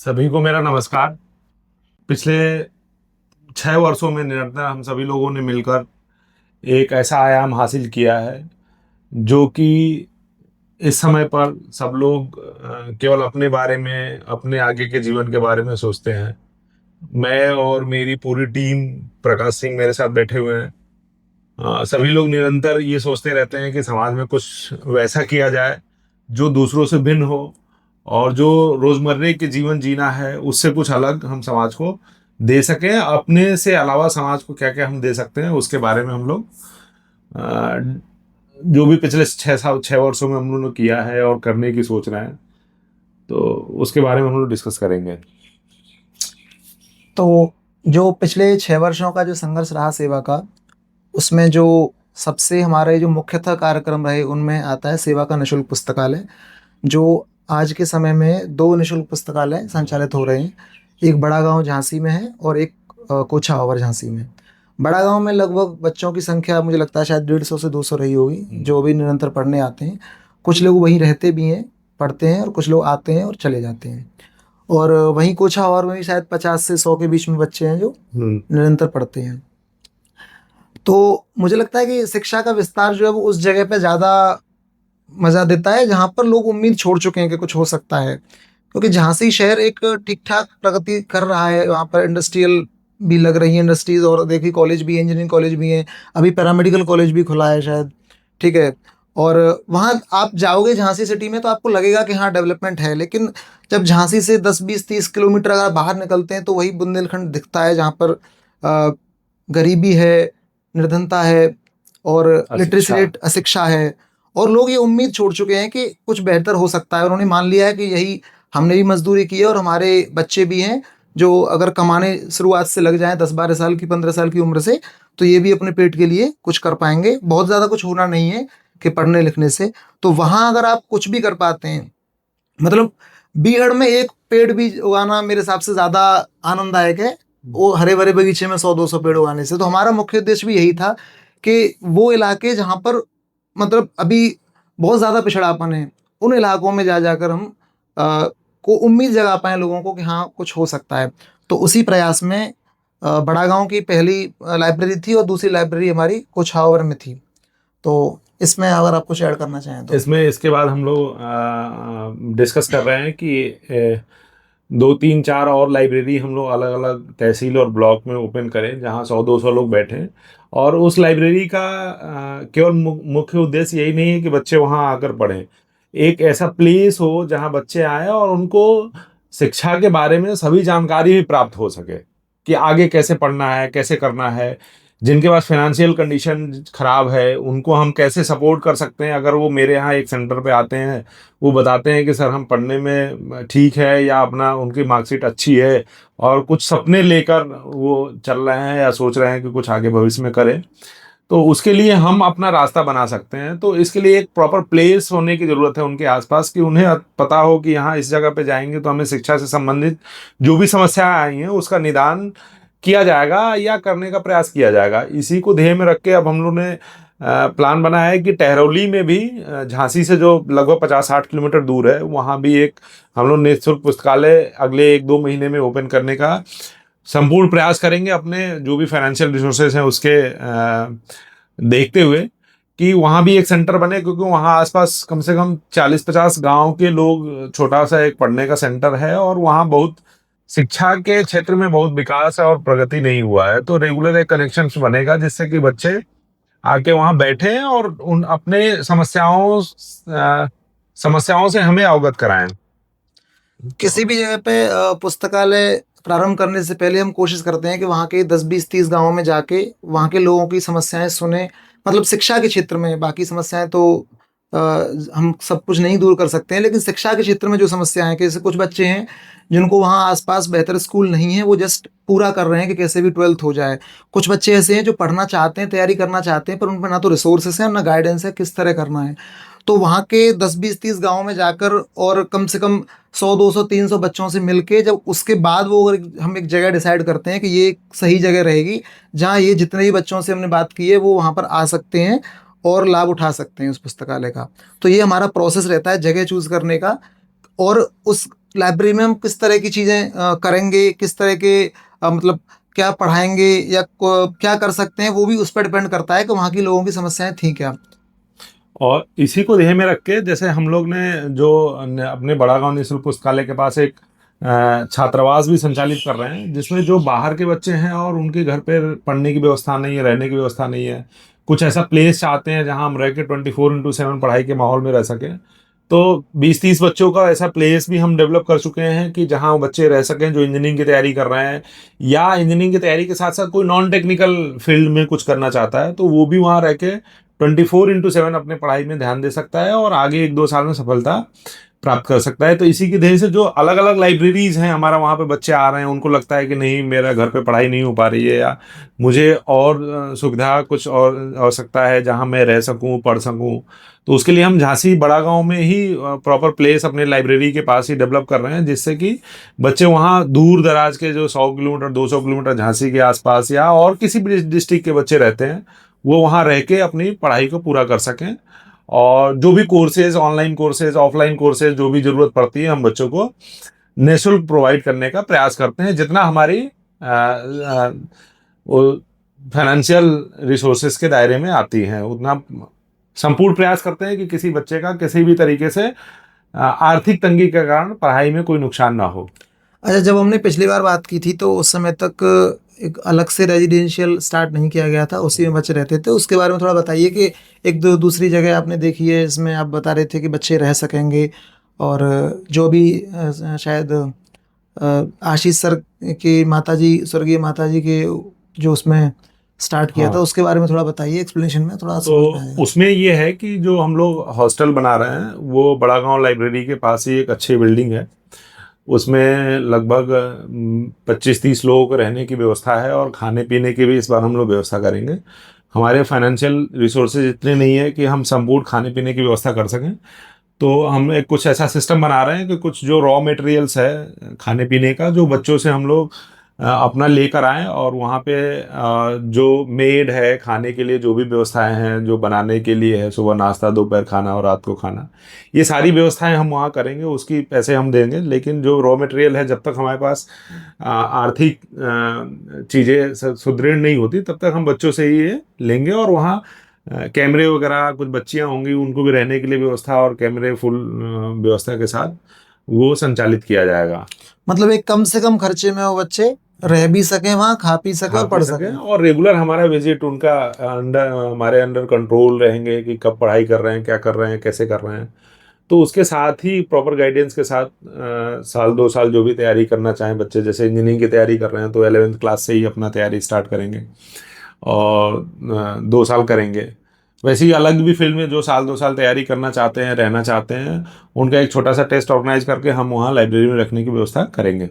सभी को मेरा नमस्कार। पिछले 6 वर्षों में निरंतर हम सभी लोगों ने मिलकर एक ऐसा आयाम हासिल किया है जो कि इस समय पर सब लोग केवल अपने बारे में, अपने आगे के जीवन के बारे में सोचते हैं। मैं और मेरी पूरी टीम, प्रकाश सिंह मेरे साथ बैठे हुए हैं। सभी लोग निरंतर ये सोचते रहते हैं कि समाज में कुछ वैसा किया जाए जो दूसरों से भिन्न हो, और जो रोजमर्रे के जीवन जीना है उससे कुछ अलग हम समाज को दे सकें। अपने से अलावा समाज को क्या क्या हम दे सकते हैं उसके बारे में हम लोग अ, जो भी पिछले 6 वर्षों में हम लोगों ने किया है और करने की सोच रहे हैं, तो उसके बारे में हम लोग डिस्कस करेंगे। तो जो पिछले 6 वर्षों का जो संघर्ष रहा सेवा का, उसमें जो सबसे हमारे जो मुख्यतः कार्यक्रम रहे उनमें आता है सेवा का निःशुल्क पुस्तकालय। जो आज के समय में दो निःशुल्क पुस्तकालय संचालित हो रहे हैं। एक बड़ा गांव झांसी में है और एक कोछा ओवर झांसी में। बड़ा गांव में लगभग बच्चों की संख्या मुझे लगता है शायद 150 से 200 रही होगी, जो भी निरंतर पढ़ने आते हैं। कुछ लोग वहीं रहते भी हैं, पढ़ते हैं, और कुछ लोग आते हैं और चले जाते हैं। और वहीं कोछा ओवर में भी शायद 50 से 100 के बीच में बच्चे हैं जो निरंतर पढ़ते हैं। तो मुझे लगता है कि शिक्षा का विस्तार जो है वो उस जगह पे ज़्यादा मज़ा देता है जहाँ पर लोग उम्मीद छोड़ चुके हैं कि कुछ हो सकता है। क्योंकि झांसी शहर एक ठीक ठाक प्रगति कर रहा है, वहाँ पर इंडस्ट्रियल भी लग रही है, इंडस्ट्रीज, और देखिए कॉलेज भी है, इंजीनियरिंग कॉलेज भी है, अभी पैरामेडिकल कॉलेज भी खुला है शायद। ठीक है। और वहाँ आप जाओगे झांसी सिटी में तो आपको लगेगा कि हाँ डेवलपमेंट है, लेकिन जब झांसी से 10 20 30 किलोमीटर अगर बाहर निकलते हैं तो वही बुंदेलखंड दिखता है जहाँ पर अ, गरीबी है, निर्धनता है, और लिटरेसी अशिक्षा। रेट, अशिक्षा है। और लोग ये उम्मीद छोड़ चुके हैं कि कुछ बेहतर हो सकता है। उन्होंने मान लिया है कि यही, हमने भी मजदूरी की है और हमारे बच्चे भी हैं जो अगर कमाने शुरुआत से लग जाएं 10 12 साल की, 15 साल की उम्र से, तो ये भी अपने पेट के लिए कुछ कर पाएंगे। बहुत ज़्यादा कुछ होना नहीं है कि पढ़ने लिखने से। तो वहाँ अगर आप कुछ भी कर पाते हैं, मतलब बीहड़ में एक पेड़ भी उगाना मेरे हिसाब से ज़्यादा आनंददायक है, वो हरे भरे बगीचे में 100 200 पेड़ उगाने से। तो हमारा मुख्य उद्देश्य भी यही था कि वो इलाके जहाँ पर मतलब अभी बहुत ज़्यादा पिछड़ापन है, उन इलाकों में जा जाकर हम को उम्मीद जगा पाएँ लोगों को कि हाँ कुछ हो सकता है। तो उसी प्रयास में बड़ा गांव की पहली लाइब्रेरी थी और दूसरी लाइब्रेरी हमारी कोछावर में थी। तो इसमें अगर आप कुछ ऐड करना चाहें तो। इसमें इसके बाद हम लोग डिस्कस कर रहे हैं कि 2 3 4 और लाइब्रेरी हम लोग अलग अलग तहसील और ब्लॉक में ओपन करें जहां 100 200 लोग बैठें। और उस लाइब्रेरी का केवल मुख्य उद्देश्य यही नहीं है कि बच्चे वहां आकर पढ़ें। एक ऐसा प्लेस हो जहां बच्चे आए और उनको शिक्षा के बारे में सभी जानकारी भी प्राप्त हो सके कि आगे कैसे पढ़ना है, कैसे करना है। जिनके पास फाइनेंशियल कंडीशन खराब है उनको हम कैसे सपोर्ट कर सकते हैं। अगर वो मेरे यहाँ एक सेंटर पे आते हैं, वो बताते हैं कि सर हम पढ़ने में ठीक है, या अपना उनकी मार्कशीट अच्छी है और कुछ सपने लेकर वो चल रहे हैं या सोच रहे हैं कि कुछ आगे भविष्य में करें, तो उसके लिए हम अपना रास्ता बना सकते हैं। तो इसके लिए एक प्रॉपर प्लेस होने की ज़रूरत है उनके आसपास, कि उन्हें पता हो कि यहाँ इस जगह पे जाएंगे तो हमें शिक्षा से संबंधित जो भी समस्याएं आई हैं उसका निदान किया जाएगा या करने का प्रयास किया जाएगा। इसी को ध्येय में रख के अब हम लोग ने प्लान बनाया है कि टहरौली में भी, झांसी से जो लगभग 50 60 किलोमीटर दूर है, वहाँ भी एक हम लोग निःशुल्क पुस्तकालय अगले 1 2 महीने में ओपन करने का संपूर्ण प्रयास करेंगे, अपने जो भी फाइनेंशियल रिसोर्सेज हैं उसके देखते हुए, कि वहाँ भी एक सेंटर बने। क्योंकि वहाँ आसपास कम से कम 40 50 गांव के लोग, छोटा सा एक पढ़ने का सेंटर है और वहाँ बहुत शिक्षा के क्षेत्र में बहुत विकास है और प्रगति नहीं हुआ है। तो रेगुलर एक कनेक्शन बनेगा जिससे कि बच्चे आके वहाँ बैठे और उन अपने समस्याओं से हमें अवगत कराएं। किसी भी जगह पे पुस्तकालय प्रारंभ करने से पहले हम कोशिश करते हैं कि वहाँ के 10 20 30 गांवों में जाके वहाँ के लोगों की समस्याएं सुने। मतलब शिक्षा के क्षेत्र में बाकी समस्याएं तो अ, हम सब कुछ नहीं दूर कर सकते हैं, लेकिन शिक्षा के क्षेत्र में जो समस्याएं हैं कि जैसे कुछ बच्चे हैं जिनको वहाँ आसपास बेहतर स्कूल नहीं है, वो जस्ट पूरा कर रहे हैं कि कैसे भी 12th हो जाए। कुछ बच्चे ऐसे हैं जो पढ़ना चाहते हैं, तैयारी करना चाहते हैं, पर उन पर ना तो रिसोर्सेस हैं ना गाइडेंस है किस तरह करना है। तो वहाँ के 10 20 30 गाँव में जाकर और कम से कम 100 200 300 बच्चों से मिलके जब उसके बाद वो अगर हम एक जगह डिसाइड करते हैं कि ये एक सही जगह रहेगी जहाँ ये जितने भी बच्चों से हमने बात की है वो वहाँ पर आ सकते हैं और लाभ उठा सकते हैं उस पुस्तकालय का। तो ये हमारा प्रोसेस रहता है जगह चूज करने का। और उस लाइब्रेरी में हम किस तरह की चीज़ें करेंगे, किस तरह के मतलब क्या पढ़ाएंगे या क्या कर सकते हैं, वो भी उस पर डिपेंड करता है कि वहाँ की लोगों की समस्याएं थी क्या। और इसी को ध्यान में रख के जैसे हम लोग ने जो अपने बड़ा गांव निःशुल्क पुस्तकालय के पास एक छात्रावास भी संचालित कर रहे हैं, जिसमें जो बाहर के बच्चे हैं और उनके घर पे पढ़ने की व्यवस्था नहीं है, रहने की व्यवस्था नहीं है, कुछ ऐसा प्लेस चाहते हैं जहां हम रह के 24/7 पढ़ाई के माहौल में रह सकें, तो 20-30 बच्चों का ऐसा प्लेस भी हम डेवलप कर चुके हैं कि जहां बच्चे रह सकें जो इंजीनियरिंग की तैयारी कर रहे हैं या इंजीनियरिंग की तैयारी के साथ साथ कोई नॉन टेक्निकल फील्ड में कुछ करना चाहता है, तो वो भी वहां रह के 24/7 अपने पढ़ाई में ध्यान दे सकता है और आगे 1-2 साल में सफलता प्राप्त कर सकता है। तो इसी की देन से जो अलग अलग लाइब्रेरीज हैं हमारा, वहाँ पे बच्चे आ रहे हैं, उनको लगता है कि नहीं मेरा घर पे पढ़ाई नहीं हो पा रही है या मुझे और सुविधा कुछ और आवश्यकता है जहाँ मैं रह सकूँ पढ़ सकूँ, तो उसके लिए हम झांसी बड़ा गांव में ही प्रॉपर प्लेस अपने लाइब्रेरी के पास ही डेवलप कर रहे हैं, जिससे कि बच्चे वहाँ दूर दराज के जो 100 किलोमीटर 200 किलोमीटर झांसी के आसपास या और किसी भी डिस्ट्रिक्ट के बच्चे रहते हैं, वो वहाँ रह के अपनी पढ़ाई को पूरा कर सकें। और जो भी courses, online courses, offline courses, जो भी जरूरत पड़ती है हम बच्चों को निःशुल्क प्रोवाइड करने का प्रयास करते हैं, जितना हमारी फाइनेंशियल रिसोर्सेज के दायरे में आती हैं उतना संपूर्ण प्रयास करते हैं कि किसी बच्चे का किसी भी तरीके से आर्थिक तंगी के कारण पढ़ाई में कोई नुकसान ना हो। अच्छा, जब हमने पिछली बार बात की थी तो उस समय तक एक अलग से रेजिडेंशियल स्टार्ट नहीं किया गया था, उसी में बच्चे रहते थे। उसके बारे में थोड़ा बताइए कि एक दो दूसरी जगह आपने देखी है इसमें आप बता रहे थे कि बच्चे रह सकेंगे, और जो भी शायद आशीष सर की माताजी, स्वर्गीय माताजी के जो उसमें स्टार्ट किया था, हाँ, उसके बारे में थोड़ा बताइए, एक्सप्लेनेशन में थोड़ा तो समझ में आएगा। उसमें ये है कि जो हम लोग हॉस्टल बना रहे हैं वो बड़ा गांव लाइब्रेरी के पास ही एक अच्छी बिल्डिंग है, उसमें लगभग 25-30 लोगों को रहने की व्यवस्था है और खाने पीने की भी इस बार हम लोग व्यवस्था करेंगे। हमारे फाइनेंशियल रिसोर्सेज इतने नहीं है कि हम संपूर्ण खाने पीने की व्यवस्था कर सकें, तो हम एक कुछ ऐसा सिस्टम बना रहे हैं कि कुछ जो रॉ मटेरियल्स है खाने पीने का, जो बच्चों से हम लोग अपना लेकर आएं और वहाँ पे जो मेड है खाने के लिए जो भी व्यवस्थाएं हैं जो बनाने के लिए है, सुबह नाश्ता, दोपहर खाना और रात को खाना, ये सारी व्यवस्थाएं हम वहाँ करेंगे, उसकी पैसे हम देंगे। लेकिन जो रॉ मटेरियल है जब तक हमारे पास आर्थिक चीज़ें सुदृढ़ नहीं होती तब तक हम बच्चों से ही ये लेंगे, और वहाँ कैमरे वगैरह, कुछ बच्चियां होंगी उनको भी रहने के लिए व्यवस्था और कैमरे फुल व्यवस्था के साथ वो संचालित किया जाएगा। मतलब एक कम से कम खर्चे में वो बच्चे रह भी सकें, वहाँ खा पी सकें खा और पी पढ़ सकें सकें। और रेगुलर हमारा विजिट उनका अंडर, हमारे अंडर कंट्रोल रहेंगे कि कब पढ़ाई कर रहे हैं, क्या कर रहे हैं, कैसे कर रहे हैं। तो उसके साथ ही प्रॉपर गाइडेंस के साथ साल 2 साल जो भी तैयारी करना चाहें बच्चे, जैसे इंजीनियरिंग की तैयारी कर रहे हैं तो 11वीं क्लास से ही अपना तैयारी स्टार्ट करेंगे और 2 साल करेंगे। वैसे ही अलग भी फील्ड में जो साल 2 साल तैयारी करना चाहते हैं, रहना चाहते हैं, उनका एक छोटा सा टेस्ट ऑर्गेनाइज करके हम वहाँ लाइब्रेरी में रखने की व्यवस्था करेंगे।